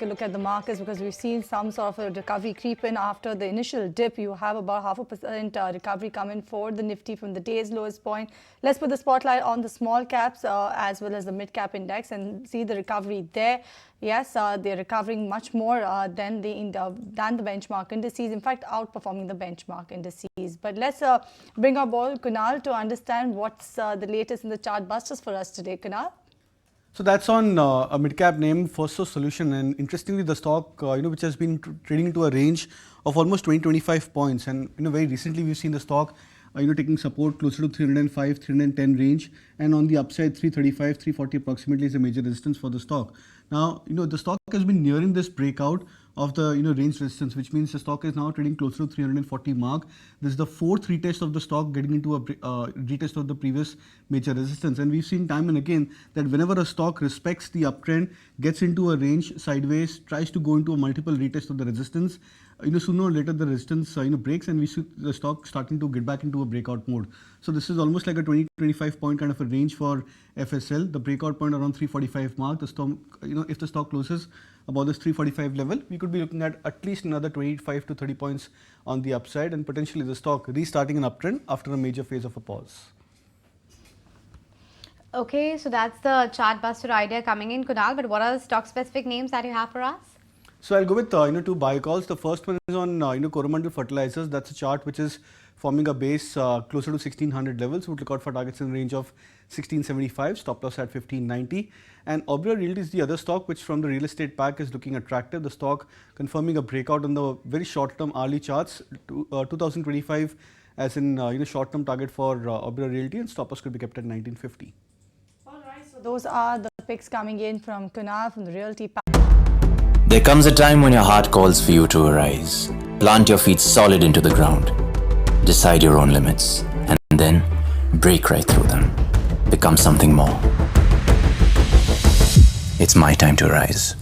a look at the markets because we've seen some sort of a recovery creep in after the initial dip. You have about 0.5% recovery coming for the Nifty from the day's lowest point. Let's put the spotlight on the small caps as well as the mid cap index and see the recovery there. Yes, they're recovering much more than the benchmark indices, in fact outperforming the benchmark indices. But let's bring our ball Kunal to understand what's the latest in the Chartbusters for us today. Kunal? So that's on a mid-cap name, FirstSource Solution, and interestingly, the stock, which has been trading into a range of almost 20-25 points, and very recently we've seen the stock, taking support closer to 305, 310 range, and on the upside 335, 340 approximately is a major resistance for the stock. Now, the stock has been nearing this breakout of the range resistance, which means the stock is now trading closer to 340 mark. This is the fourth retest of the stock getting into a retest of the previous major resistance, and we've seen time and again that whenever a stock respects the uptrend, gets into a range sideways, tries to go into a multiple retest of the resistance, sooner or later the resistance breaks and we see the stock starting to get back into a breakout mode. So this is almost like a 20-25 point kind of a range for FSL. The breakout point around 345 mark. The stock, if the stock closes about this 345 level, we could be looking at least another 25 to 30 points on the upside, and potentially the stock restarting an uptrend after a major phase of a pause. Okay, so that's the Chartbuster idea coming in, Kunal. But what are the stock specific names that you have for us? So I'll go with two buy calls. The first one is on Coromandel Fertilizers. That's a chart which is forming a base closer to 1600 levels. Would look out for targets in the range of 1675, stop loss at 1590. And Oberoi Realty is the other stock which from the real estate pack is looking attractive. The stock confirming a breakout on the very short term hourly charts, 2025 as in short term target for Oberoi Realty, and stop loss could be kept at 1950. All right, so those are the picks coming in from Kunal from the Realty pack. There comes a time when your heart calls for you to arise. Plant your feet solid into the ground. Decide your own limits. And then break right through them. Become something more. It's my time to rise.